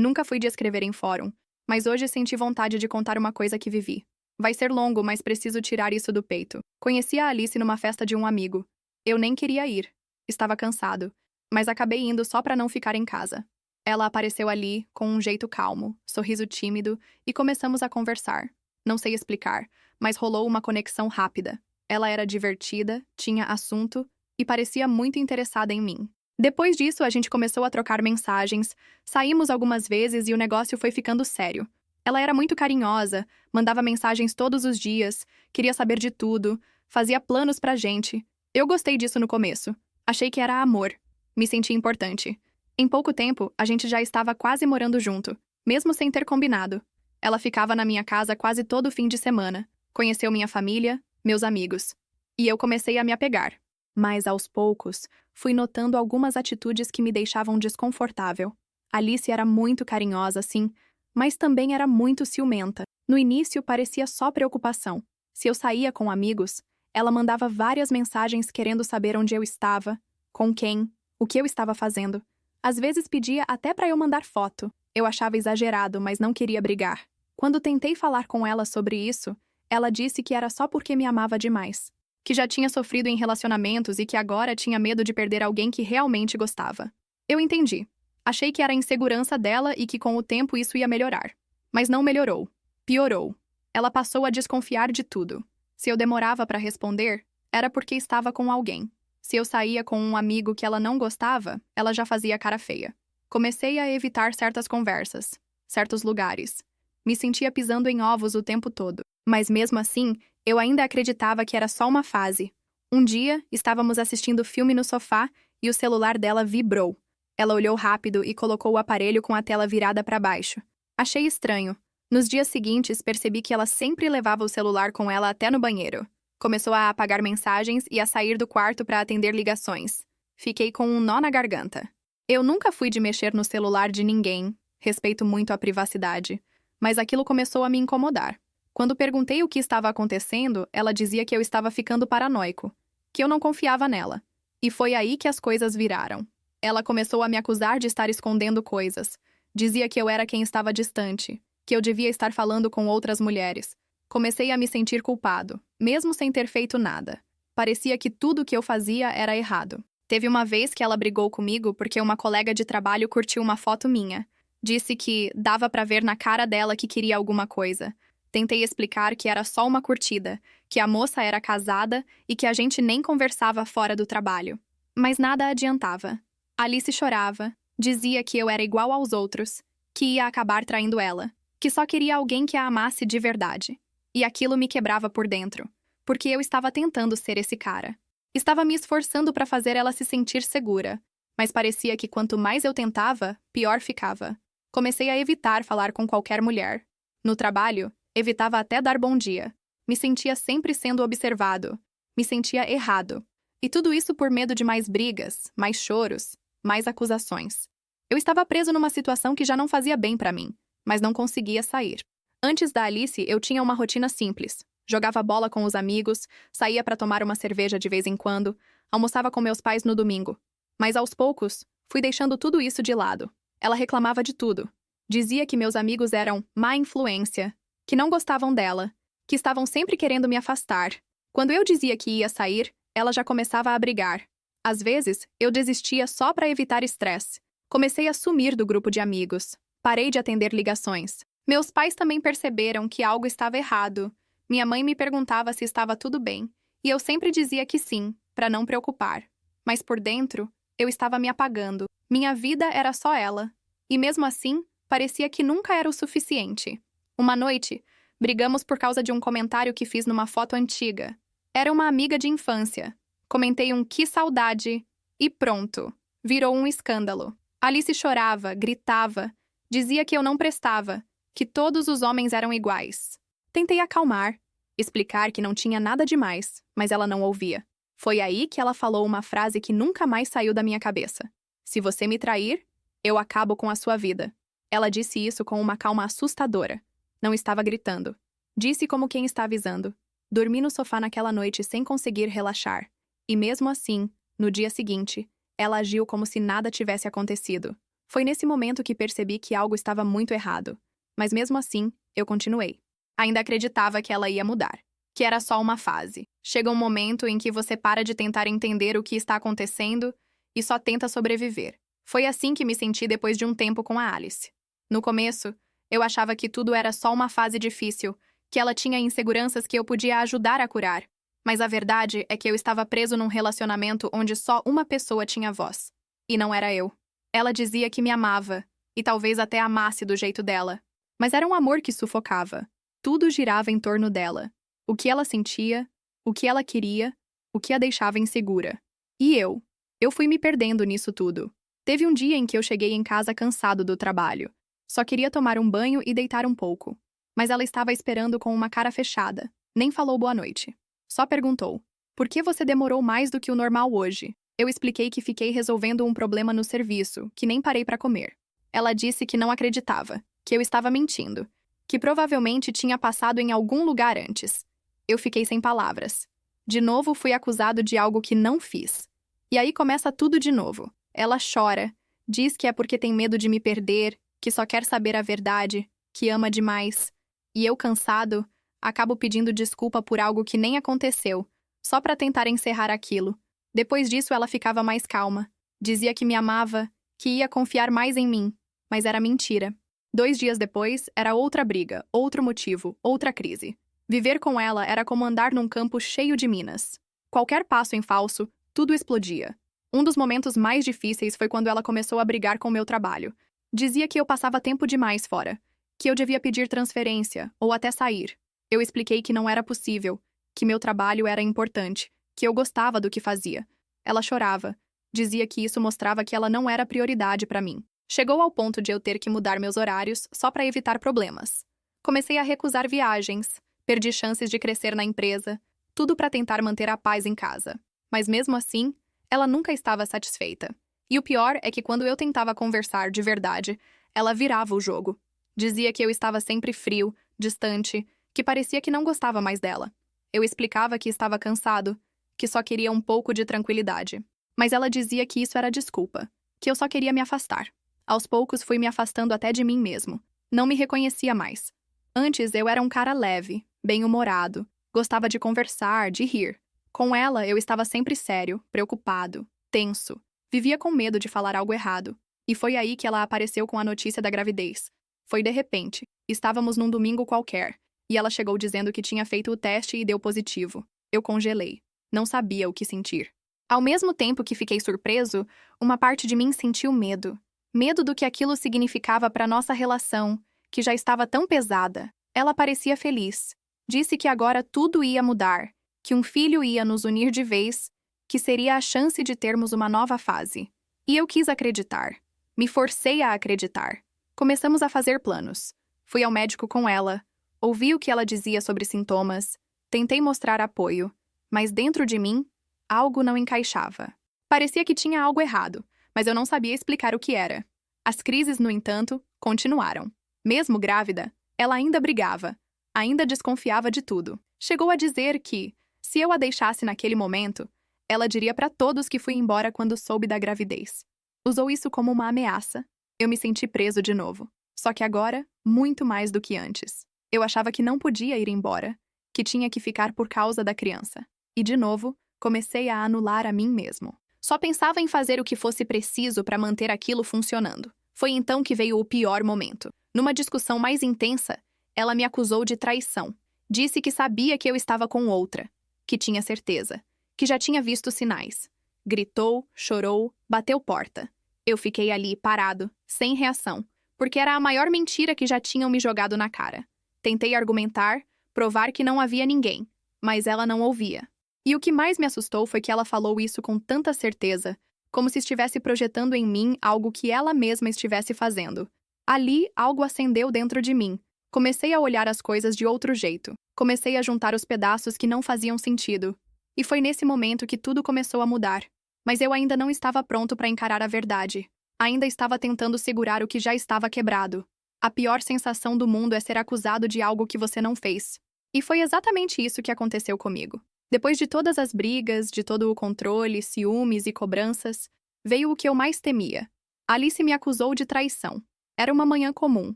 Nunca fui de escrever em fórum, mas hoje senti vontade de contar uma coisa que vivi. Vai ser longo, mas preciso tirar isso do peito. Conheci a Alice numa festa de um amigo. Eu nem queria ir. Estava cansado, mas acabei indo só para não ficar em casa. Ela apareceu ali, com um jeito calmo, sorriso tímido, e começamos a conversar. Não sei explicar, mas rolou uma conexão rápida. Ela era divertida, tinha assunto e parecia muito interessada em mim. Depois disso, a gente começou a trocar mensagens, saímos algumas vezes e o negócio foi ficando sério. Ela era muito carinhosa, mandava mensagens todos os dias, queria saber de tudo, fazia planos pra gente. Eu gostei disso no começo. Achei que era amor. Me senti importante. Em pouco tempo, a gente já estava quase morando junto, mesmo sem ter combinado. Ela ficava na minha casa quase todo fim de semana, conheceu minha família, meus amigos. E eu comecei a me apegar. Mas, aos poucos, fui notando algumas atitudes que me deixavam desconfortável. Alice era muito carinhosa, sim, mas também era muito ciumenta. No início, parecia só preocupação. Se eu saía com amigos, ela mandava várias mensagens querendo saber onde eu estava, com quem, o que eu estava fazendo. Às vezes pedia até para eu mandar foto. Eu achava exagerado, mas não queria brigar. Quando tentei falar com ela sobre isso, ela disse que era só porque me amava demais, que já tinha sofrido em relacionamentos e que agora tinha medo de perder alguém que realmente gostava. Eu entendi. Achei que era a insegurança dela e que com o tempo isso ia melhorar. Mas não melhorou. Piorou. Ela passou a desconfiar de tudo. Se eu demorava para responder, era porque estava com alguém. Se eu saía com um amigo que ela não gostava, ela já fazia cara feia. Comecei a evitar certas conversas, certos lugares. Me sentia pisando em ovos o tempo todo. Mas mesmo assim, eu ainda acreditava que era só uma fase. Um dia, estávamos assistindo filme no sofá e o celular dela vibrou. Ela olhou rápido e colocou o aparelho com a tela virada para baixo. Achei estranho. Nos dias seguintes, percebi que ela sempre levava o celular com ela até no banheiro. Começou a apagar mensagens e a sair do quarto para atender ligações. Fiquei com um nó na garganta. Eu nunca fui de mexer no celular de ninguém, respeito muito a privacidade, mas aquilo começou a me incomodar. Quando perguntei o que estava acontecendo, ela dizia que eu estava ficando paranoico, que eu não confiava nela. E foi aí que as coisas viraram. Ela começou a me acusar de estar escondendo coisas. Dizia que eu era quem estava distante, que eu devia estar falando com outras mulheres. Comecei a me sentir culpado, mesmo sem ter feito nada. Parecia que tudo o que eu fazia era errado. Teve uma vez que ela brigou comigo porque uma colega de trabalho curtiu uma foto minha. Disse que dava pra ver na cara dela que queria alguma coisa. Tentei explicar que era só uma curtida, que a moça era casada e que a gente nem conversava fora do trabalho. Mas nada adiantava. Alice chorava, dizia que eu era igual aos outros, que ia acabar traindo ela, que só queria alguém que a amasse de verdade. E aquilo me quebrava por dentro, porque eu estava tentando ser esse cara. Estava me esforçando para fazer ela se sentir segura, mas parecia que quanto mais eu tentava, pior ficava. Comecei a evitar falar com qualquer mulher. No trabalho, evitava até dar bom dia. Me sentia sempre sendo observado. Me sentia errado. E tudo isso por medo de mais brigas, mais choros, mais acusações. Eu estava preso numa situação que já não fazia bem para mim, mas não conseguia sair. Antes da Alice, eu tinha uma rotina simples. Jogava bola com os amigos, saía para tomar uma cerveja de vez em quando, almoçava com meus pais no domingo. Mas aos poucos, fui deixando tudo isso de lado. Ela reclamava de tudo. Dizia que meus amigos eram má influência, que não gostavam dela, que estavam sempre querendo me afastar. Quando eu dizia que ia sair, ela já começava a brigar. Às vezes, eu desistia só para evitar estresse. Comecei a sumir do grupo de amigos. Parei de atender ligações. Meus pais também perceberam que algo estava errado. Minha mãe me perguntava se estava tudo bem, e eu sempre dizia que sim, para não preocupar. Mas por dentro, eu estava me apagando. Minha vida era só ela. E mesmo assim, parecia que nunca era o suficiente. Uma noite, brigamos por causa de um comentário que fiz numa foto antiga. Era uma amiga de infância. Comentei um "que saudade" e pronto. Virou um escândalo. Alice chorava, gritava, dizia que eu não prestava, que todos os homens eram iguais. Tentei acalmar, explicar que não tinha nada demais, mas ela não ouvia. Foi aí que ela falou uma frase que nunca mais saiu da minha cabeça. "Se você me trair, eu acabo com a sua vida." Ela disse isso com uma calma assustadora. Não estava gritando. Disse como quem está avisando. Dormi no sofá naquela noite sem conseguir relaxar. E mesmo assim, no dia seguinte, ela agiu como se nada tivesse acontecido. Foi nesse momento que percebi que algo estava muito errado. Mas mesmo assim, eu continuei. Ainda acreditava que ela ia mudar, que era só uma fase. Chega um momento em que você para de tentar entender o que está acontecendo e só tenta sobreviver. Foi assim que me senti depois de um tempo com a Alice. No começo, eu achava que tudo era só uma fase difícil, que ela tinha inseguranças que eu podia ajudar a curar. Mas a verdade é que eu estava preso num relacionamento onde só uma pessoa tinha voz. E não era eu. Ela dizia que me amava, e talvez até amasse do jeito dela. Mas era um amor que sufocava. Tudo girava em torno dela. O que ela sentia, o que ela queria, o que a deixava insegura. E eu? Eu fui me perdendo nisso tudo. Teve um dia em que eu cheguei em casa cansado do trabalho. Só queria tomar um banho e deitar um pouco. Mas ela estava esperando com uma cara fechada. Nem falou boa noite. Só perguntou: por que você demorou mais do que o normal hoje? Eu expliquei que fiquei resolvendo um problema no serviço, que nem parei para comer. Ela disse que não acreditava, que eu estava mentindo, que provavelmente tinha passado em algum lugar antes. Eu fiquei sem palavras. De novo fui acusado de algo que não fiz. E aí começa tudo de novo. Ela chora, diz que é porque tem medo de me perder, que só quer saber a verdade, que ama demais. E eu, cansado, acabo pedindo desculpa por algo que nem aconteceu, só para tentar encerrar aquilo. Depois disso, ela ficava mais calma. Dizia que me amava, que ia confiar mais em mim, mas era mentira. 2 dias depois, era outra briga, outro motivo, outra crise. Viver com ela era como andar num campo cheio de minas. Qualquer passo em falso, tudo explodia. Um dos momentos mais difíceis foi quando ela começou a brigar com o meu trabalho. Dizia que eu passava tempo demais fora, que eu devia pedir transferência ou até sair. Eu expliquei que não era possível, que meu trabalho era importante, que eu gostava do que fazia. Ela chorava. Dizia que isso mostrava que ela não era prioridade para mim. Chegou ao ponto de eu ter que mudar meus horários só para evitar problemas. Comecei a recusar viagens, perdi chances de crescer na empresa, tudo para tentar manter a paz em casa. Mas mesmo assim, ela nunca estava satisfeita. E o pior é que quando eu tentava conversar de verdade, ela virava o jogo. Dizia que eu estava sempre frio, distante, que parecia que não gostava mais dela. Eu explicava que estava cansado, que só queria um pouco de tranquilidade. Mas ela dizia que isso era desculpa, que eu só queria me afastar. Aos poucos fui me afastando até de mim mesmo. Não me reconhecia mais. Antes eu era um cara leve, bem-humorado, gostava de conversar, de rir. Com ela eu estava sempre sério, preocupado, tenso. Vivia com medo de falar algo errado. E foi aí que ela apareceu com a notícia da gravidez. Foi de repente. Estávamos num domingo qualquer, e ela chegou dizendo que tinha feito o teste e deu positivo. Eu congelei. Não sabia o que sentir. Ao mesmo tempo que fiquei surpreso, uma parte de mim sentiu medo. Medo do que aquilo significava para nossa relação, que já estava tão pesada. Ela parecia feliz. Disse que agora tudo ia mudar, que um filho ia nos unir de vez, que seria a chance de termos uma nova fase. E eu quis acreditar. Me forcei a acreditar. Começamos a fazer planos. Fui ao médico com ela, ouvi o que ela dizia sobre sintomas, tentei mostrar apoio, mas dentro de mim, algo não encaixava. Parecia que tinha algo errado, mas eu não sabia explicar o que era. As crises, no entanto, continuaram. Mesmo grávida, ela ainda brigava, ainda desconfiava de tudo. Chegou a dizer que, se eu a deixasse naquele momento, ela diria para todos que fui embora quando soube da gravidez. Usou isso como uma ameaça. Eu me senti preso de novo. Só que agora, muito mais do que antes. Eu achava que não podia ir embora, que tinha que ficar por causa da criança. E, de novo, comecei a anular a mim mesmo. Só pensava em fazer o que fosse preciso para manter aquilo funcionando. Foi então que veio o pior momento. Numa discussão mais intensa, ela me acusou de traição. Disse que sabia que eu estava com outra, que tinha certeza, que já tinha visto sinais. Gritou, chorou, bateu porta. Eu fiquei ali, parado, sem reação, porque era a maior mentira que já tinham me jogado na cara. Tentei argumentar, provar que não havia ninguém, mas ela não ouvia. E o que mais me assustou foi que ela falou isso com tanta certeza, como se estivesse projetando em mim algo que ela mesma estivesse fazendo. Ali, algo acendeu dentro de mim. Comecei a olhar as coisas de outro jeito. Comecei a juntar os pedaços que não faziam sentido. E foi nesse momento que tudo começou a mudar. Mas eu ainda não estava pronto para encarar a verdade. Ainda estava tentando segurar o que já estava quebrado. A pior sensação do mundo é ser acusado de algo que você não fez. E foi exatamente isso que aconteceu comigo. Depois de todas as brigas, de todo o controle, ciúmes e cobranças, veio o que eu mais temia: Alice me acusou de traição. Era uma manhã comum.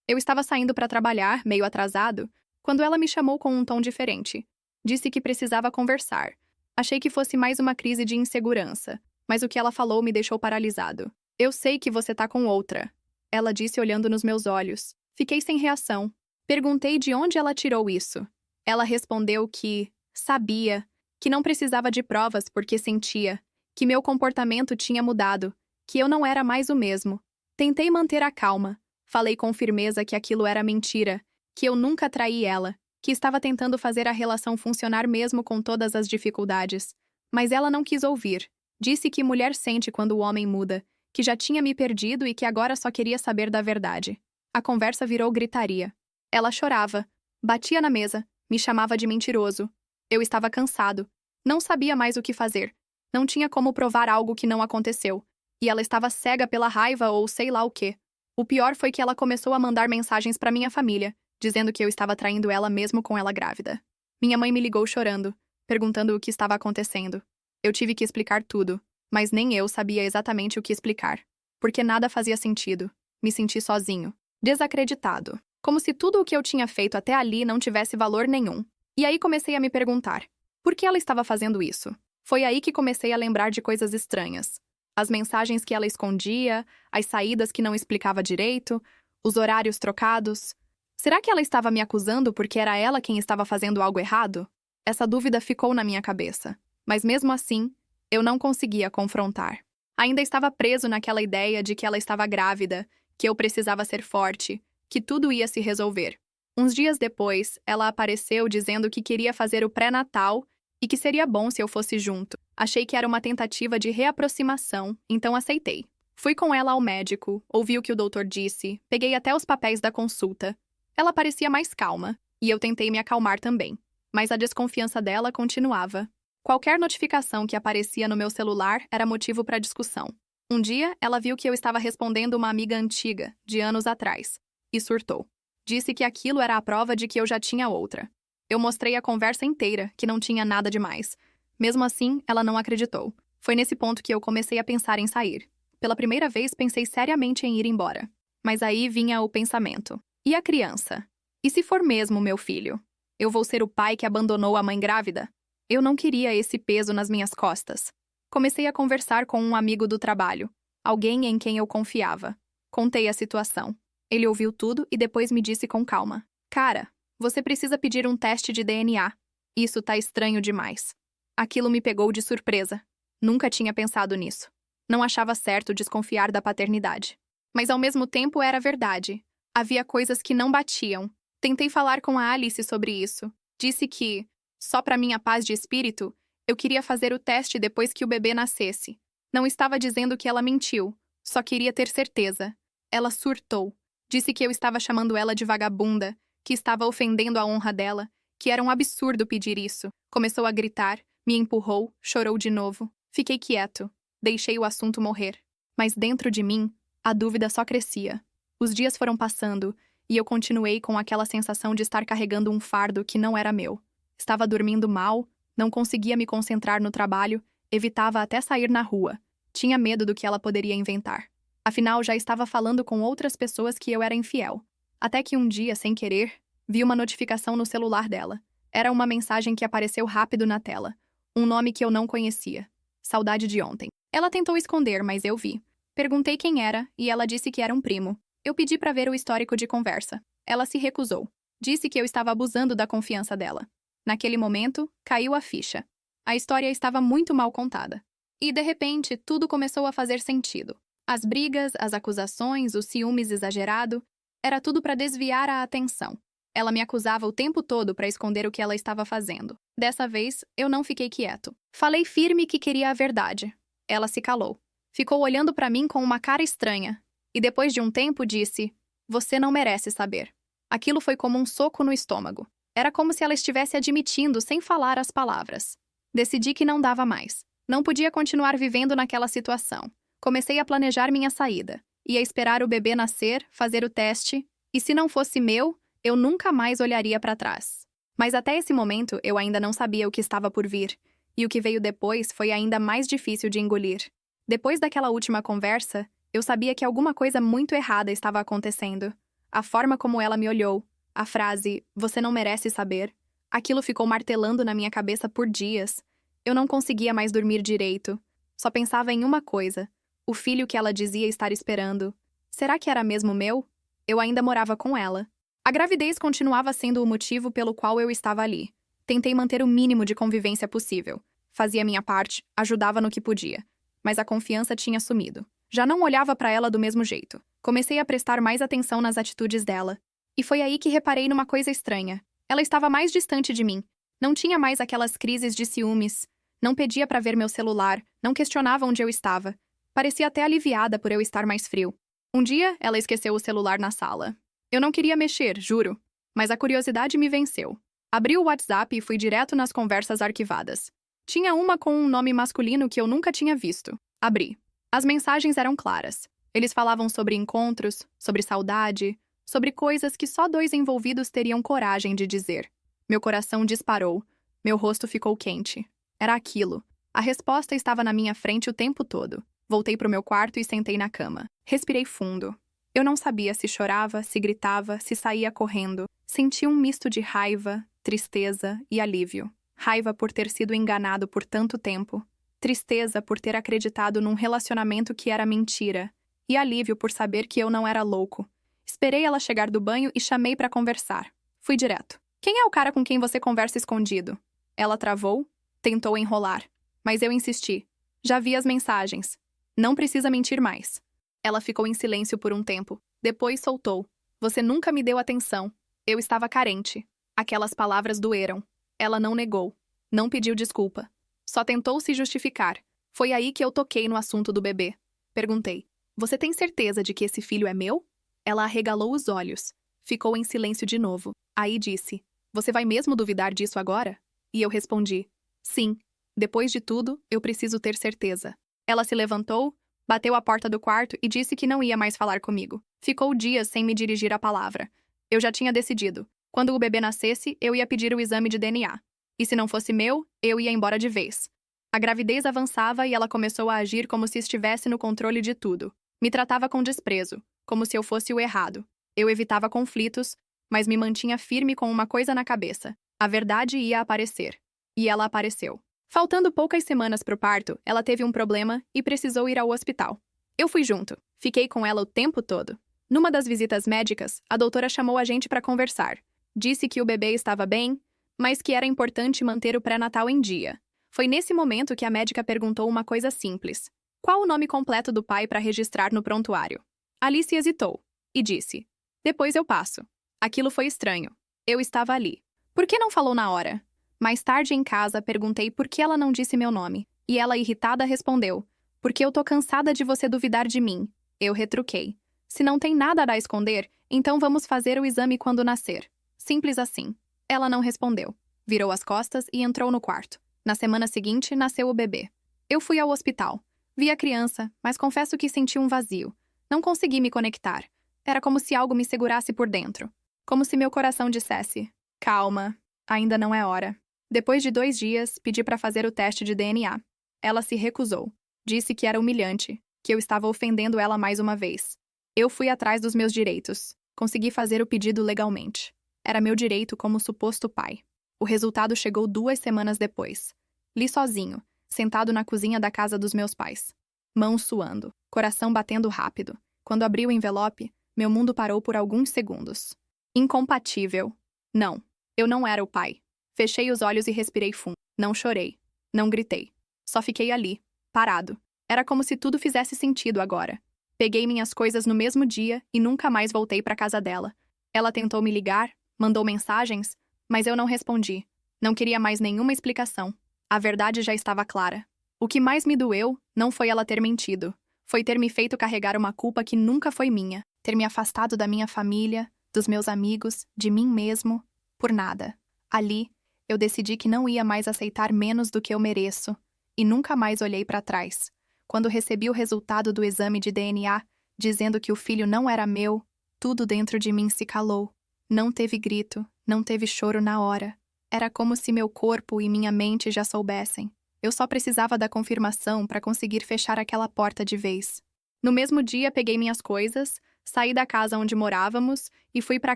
Eu estava saindo para trabalhar, meio atrasado, quando ela me chamou com um tom diferente. Disse que precisava conversar. Achei que fosse mais uma crise de insegurança, mas o que ela falou me deixou paralisado. Eu sei que você tá com outra. Ela disse olhando nos meus olhos. Fiquei sem reação. Perguntei de onde ela tirou isso. Ela respondeu que sabia, que não precisava de provas porque sentia, que meu comportamento tinha mudado, que eu não era mais o mesmo. Tentei manter a calma. Falei com firmeza que aquilo era mentira, que eu nunca traí ela, que estava tentando fazer a relação funcionar mesmo com todas as dificuldades. Mas ela não quis ouvir. Disse que mulher sente quando o homem muda, que já tinha me perdido e que agora só queria saber da verdade. A conversa virou gritaria. Ela chorava, batia na mesa, me chamava de mentiroso. Eu estava cansado. Não sabia mais o que fazer. Não tinha como provar algo que não aconteceu. E ela estava cega pela raiva ou sei lá o quê. O pior foi que ela começou a mandar mensagens para minha família, dizendo que eu estava traindo ela mesmo com ela grávida. Minha mãe me ligou chorando, perguntando o que estava acontecendo. Eu tive que explicar tudo, mas nem eu sabia exatamente o que explicar. Porque nada fazia sentido. Me senti sozinho, desacreditado. Como se tudo o que eu tinha feito até ali não tivesse valor nenhum. E aí comecei a me perguntar, por que ela estava fazendo isso? Foi aí que comecei a lembrar de coisas estranhas. As mensagens que ela escondia, as saídas que não explicava direito, os horários trocados. Será que ela estava me acusando porque era ela quem estava fazendo algo errado? Essa dúvida ficou na minha cabeça. Mas mesmo assim, eu não conseguia confrontar. Ainda estava preso naquela ideia de que ela estava grávida, que eu precisava ser forte, que tudo ia se resolver. Uns dias depois, ela apareceu dizendo que queria fazer o pré-natal e que seria bom se eu fosse junto. Achei que era uma tentativa de reaproximação, então aceitei. Fui com ela ao médico, ouvi o que o doutor disse, peguei até os papéis da consulta. Ela parecia mais calma, e eu tentei me acalmar também. Mas a desconfiança dela continuava. Qualquer notificação que aparecia no meu celular era motivo para discussão. Um dia, ela viu que eu estava respondendo uma amiga antiga, de anos atrás, e surtou. Disse que aquilo era a prova de que eu já tinha outra. Eu mostrei a conversa inteira, que não tinha nada demais. Mesmo assim, ela não acreditou. Foi nesse ponto que eu comecei a pensar em sair. Pela primeira vez, pensei seriamente em ir embora. Mas aí vinha o pensamento. E a criança? E se for mesmo meu filho? Eu vou ser o pai que abandonou a mãe grávida? Eu não queria esse peso nas minhas costas. Comecei a conversar com um amigo do trabalho, alguém em quem eu confiava. Contei a situação. Ele ouviu tudo e depois me disse com calma. Cara, você precisa pedir um teste de DNA. Isso tá estranho demais. Aquilo me pegou de surpresa. Nunca tinha pensado nisso. Não achava certo desconfiar da paternidade. Mas ao mesmo tempo era verdade. Havia coisas que não batiam. Tentei falar com a Alice sobre isso. Disse que, só para minha paz de espírito, eu queria fazer o teste depois que o bebê nascesse. Não estava dizendo que ela mentiu. Só queria ter certeza. Ela surtou. Disse que eu estava chamando ela de vagabunda, que estava ofendendo a honra dela, que era um absurdo pedir isso. Começou a gritar, me empurrou, chorou de novo. Fiquei quieto. Deixei o assunto morrer. Mas dentro de mim, a dúvida só crescia. Os dias foram passando, e eu continuei com aquela sensação de estar carregando um fardo que não era meu. Estava dormindo mal, não conseguia me concentrar no trabalho, evitava até sair na rua. Tinha medo do que ela poderia inventar. Afinal, já estava falando com outras pessoas que eu era infiel. Até que um dia, sem querer, vi uma notificação no celular dela. Era uma mensagem que apareceu rápido na tela. Um nome que eu não conhecia. Saudade de ontem. Ela tentou esconder, mas eu vi. Perguntei quem era, e ela disse que era um primo. Eu pedi para ver o histórico de conversa. Ela se recusou. Disse que eu estava abusando da confiança dela. Naquele momento, caiu a ficha. A história estava muito mal contada. E, de repente, tudo começou a fazer sentido. As brigas, as acusações, o ciúmes exagerado, era tudo para desviar a atenção. Ela me acusava o tempo todo para esconder o que ela estava fazendo. Dessa vez, eu não fiquei quieto. Falei firme que queria a verdade. Ela se calou. Ficou olhando para mim com uma cara estranha. E depois de um tempo disse, você não merece saber. Aquilo foi como um soco no estômago. Era como se ela estivesse admitindo sem falar as palavras. Decidi que não dava mais. Não podia continuar vivendo naquela situação. Comecei a planejar minha saída. Ia esperar o bebê nascer, fazer o teste, e se não fosse meu, eu nunca mais olharia para trás. Mas até esse momento eu ainda não sabia o que estava por vir, e o que veio depois foi ainda mais difícil de engolir. Depois daquela última conversa, Eu sabia que alguma coisa muito errada estava acontecendo. A forma como ela me olhou, a frase, "Você não merece saber", aquilo ficou martelando na minha cabeça por dias. Eu não conseguia mais dormir direito. Só pensava em uma coisa: o filho que ela dizia estar esperando. Será que era mesmo meu? Eu ainda morava com ela. A gravidez continuava sendo o motivo pelo qual eu estava ali. Tentei manter o mínimo de convivência possível. Fazia minha parte, ajudava no que podia. Mas a confiança tinha sumido. Já não olhava para ela do mesmo jeito. Comecei a prestar mais atenção nas atitudes dela. E foi aí que reparei numa coisa estranha. Ela estava mais distante de mim. Não tinha mais aquelas crises de ciúmes. Não pedia para ver meu celular, não questionava onde eu estava. Parecia até aliviada por eu estar mais frio. Um dia, ela esqueceu o celular na sala. Eu não queria mexer, juro. Mas a curiosidade me venceu. Abri o WhatsApp e fui direto nas conversas arquivadas. Tinha uma com um nome masculino que eu nunca tinha visto. Abri. As mensagens eram claras. Eles falavam sobre encontros, sobre saudade, sobre coisas que só dois envolvidos teriam coragem de dizer. Meu coração disparou. Meu rosto ficou quente. Era aquilo. A resposta estava na minha frente o tempo todo. Voltei para o meu quarto e sentei na cama. Respirei fundo. Eu não sabia se chorava, se gritava, se saía correndo. Senti um misto de raiva, tristeza e alívio. Raiva por ter sido enganado por tanto tempo. Tristeza por ter acreditado num relacionamento que era mentira. E alívio por saber que eu não era louco. Esperei ela chegar do banho e chamei para conversar. Fui direto. "Quem é o cara com quem você conversa escondido?" Ela travou, tentou enrolar. Mas eu insisti. "Já vi as mensagens. Não precisa mentir mais." Ela ficou em silêncio por um tempo. Depois soltou. "Você nunca me deu atenção. Eu estava carente." Aquelas palavras doeram. Ela não negou. Não pediu desculpa. Só tentou se justificar. Foi aí que eu toquei no assunto do bebê. Perguntei: "Você tem certeza de que esse filho é meu?" Ela arregalou os olhos. Ficou em silêncio de novo. Aí disse: "Você vai mesmo duvidar disso agora?" E eu respondi: "Sim. Depois de tudo, eu preciso ter certeza." Ela se levantou, bateu a porta do quarto e disse que não ia mais falar comigo. Ficou dias sem me dirigir a palavra. Eu já tinha decidido. Quando o bebê nascesse, eu ia pedir o exame de DNA. E se não fosse meu, eu ia embora de vez. A gravidez avançava e ela começou a agir como se estivesse no controle de tudo. Me tratava com desprezo, como se eu fosse o errado. Eu evitava conflitos, mas me mantinha firme com uma coisa na cabeça. A verdade ia aparecer. E ela apareceu. Faltando poucas semanas para o parto, ela teve um problema e precisou ir ao hospital. Eu fui junto. Fiquei com ela o tempo todo. Numa das visitas médicas, a doutora chamou a gente para conversar. Disse que o bebê estava bem, mas que era importante manter o pré-natal em dia. Foi nesse momento que a médica perguntou uma coisa simples: "Qual o nome completo do pai para registrar no prontuário?" Alice hesitou e disse: "Depois eu passo." Aquilo foi estranho. Eu estava ali. "Por que não falou na hora?" Mais tarde em casa, perguntei por que ela não disse meu nome. E ela, irritada, respondeu: "Porque eu tô cansada de você duvidar de mim." Eu retruquei: "Se não tem nada a esconder, então vamos fazer o exame quando nascer." Simples assim. Ela não respondeu. Virou as costas e entrou no quarto. Na semana seguinte, nasceu o bebê. Eu fui ao hospital. Vi a criança, mas confesso que senti um vazio. Não consegui me conectar. Era como se algo me segurasse por dentro. Como se meu coração dissesse: "Calma, ainda não é hora." Depois de 2 dias, pedi para fazer o teste de DNA. Ela se recusou. Disse que era humilhante, que eu estava ofendendo ela mais uma vez. Eu fui atrás dos meus direitos. Consegui fazer o pedido legalmente. Era meu direito como suposto pai. O resultado chegou 2 semanas depois. Li sozinho, sentado na cozinha da casa dos meus pais. Mãos suando, coração batendo rápido. Quando abri o envelope, meu mundo parou por alguns segundos. Incompatível. Não, eu não era o pai. Fechei os olhos e respirei fundo. Não chorei. Não gritei. Só fiquei ali, parado. Era como se tudo fizesse sentido agora. Peguei minhas coisas no mesmo dia e nunca mais voltei para casa dela. Ela tentou me ligar, mandou mensagens, mas eu não respondi. Não queria mais nenhuma explicação. A verdade já estava clara. O que mais me doeu não foi ela ter mentido. Foi ter me feito carregar uma culpa que nunca foi minha. Ter me afastado da minha família, dos meus amigos, de mim mesmo, por nada. Ali, eu decidi que não ia mais aceitar menos do que eu mereço. E nunca mais olhei para trás. Quando recebi o resultado do exame de DNA, dizendo que o filho não era meu, tudo dentro de mim se calou. Não teve grito, não teve choro na hora. Era como se meu corpo e minha mente já soubessem. Eu só precisava da confirmação para conseguir fechar aquela porta de vez. No mesmo dia, peguei minhas coisas, saí da casa onde morávamos e fui para a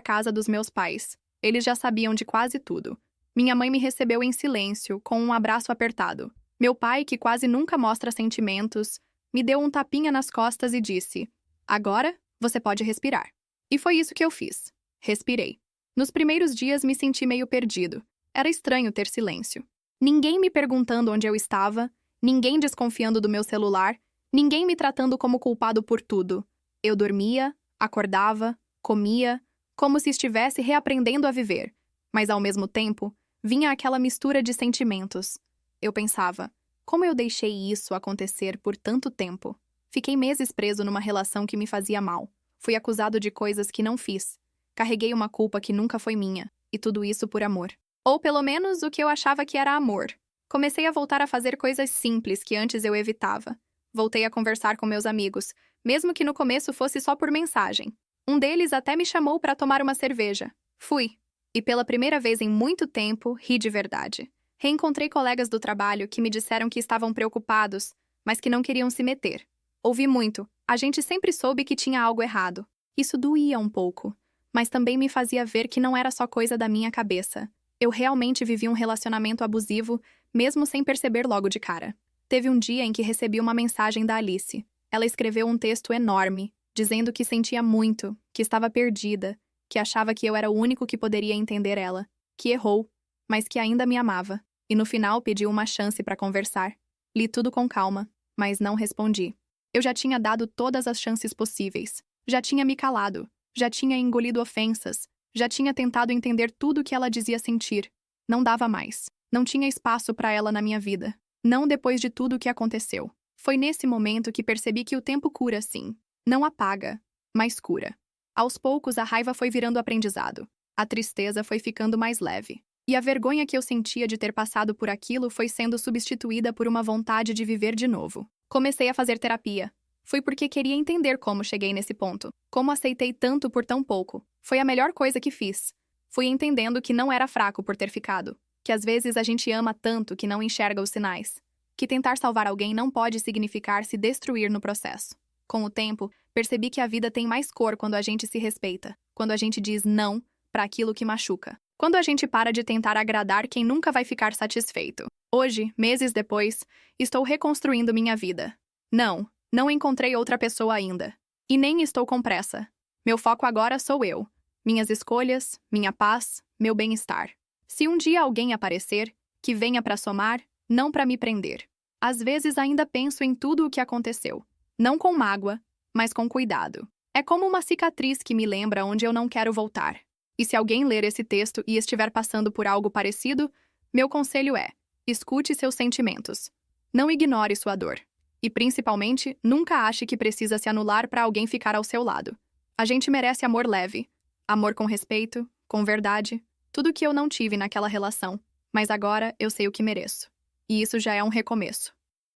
casa dos meus pais. Eles já sabiam de quase tudo. Minha mãe me recebeu em silêncio, com um abraço apertado. Meu pai, que quase nunca mostra sentimentos, me deu um tapinha nas costas e disse: "Agora, você pode respirar." E foi isso que eu fiz. Respirei. Nos primeiros dias me senti meio perdido. Era estranho ter silêncio. Ninguém me perguntando onde eu estava, ninguém desconfiando do meu celular, ninguém me tratando como culpado por tudo. Eu dormia, acordava, comia, como se estivesse reaprendendo a viver. Mas ao mesmo tempo, vinha aquela mistura de sentimentos. Eu pensava: como eu deixei isso acontecer por tanto tempo? Fiquei meses preso numa relação que me fazia mal. Fui acusado de coisas que não fiz. Carreguei uma culpa que nunca foi minha. E tudo isso por amor. Ou pelo menos o que eu achava que era amor. Comecei a voltar a fazer coisas simples que antes eu evitava. Voltei a conversar com meus amigos, mesmo que no começo fosse só por mensagem. Um deles até me chamou para tomar uma cerveja. Fui. E pela primeira vez em muito tempo, ri de verdade. Reencontrei colegas do trabalho que me disseram que estavam preocupados, mas que não queriam se meter. Ouvi muito: a gente sempre soube que tinha algo errado. Isso doía um pouco, mas também me fazia ver que não era só coisa da minha cabeça. Eu realmente vivi um relacionamento abusivo, mesmo sem perceber logo de cara. Teve um dia em que recebi uma mensagem da Alice. Ela escreveu um texto enorme, dizendo que sentia muito, que estava perdida, que achava que eu era o único que poderia entender ela, que errou, mas que ainda me amava. E no final pediu uma chance para conversar. Li tudo com calma, mas não respondi. Eu já tinha dado todas as chances possíveis. Já tinha me calado. Já tinha engolido ofensas. Já tinha tentado entender tudo o que ela dizia sentir. Não dava mais. Não tinha espaço para ela na minha vida. Não depois de tudo o que aconteceu. Foi nesse momento que percebi que o tempo cura sim. Não apaga, mas cura. Aos poucos, a raiva foi virando aprendizado. A tristeza foi ficando mais leve. E a vergonha que eu sentia de ter passado por aquilo foi sendo substituída por uma vontade de viver de novo. Comecei a fazer terapia. Foi porque queria entender como cheguei nesse ponto. Como aceitei tanto por tão pouco. Foi a melhor coisa que fiz. Fui entendendo que não era fraco por ter ficado. Que às vezes a gente ama tanto que não enxerga os sinais. Que tentar salvar alguém não pode significar se destruir no processo. Com o tempo, percebi que a vida tem mais cor quando a gente se respeita. Quando a gente diz não para aquilo que machuca. Quando a gente para de tentar agradar quem nunca vai ficar satisfeito. Hoje, meses depois, estou reconstruindo minha vida. Não encontrei outra pessoa ainda. E nem estou com pressa. Meu foco agora sou eu. Minhas escolhas, minha paz, meu bem-estar. Se um dia alguém aparecer, que venha para somar, não para me prender. Às vezes ainda penso em tudo o que aconteceu. Não com mágoa, mas com cuidado. É como uma cicatriz que me lembra onde eu não quero voltar. E se alguém ler esse texto e estiver passando por algo parecido, meu conselho é: escute seus sentimentos. Não ignore sua dor. E, principalmente, nunca ache que precisa se anular para alguém ficar ao seu lado. A gente merece amor leve. Amor com respeito, com verdade. Tudo que eu não tive naquela relação. Mas agora eu sei o que mereço. E isso já é um recomeço.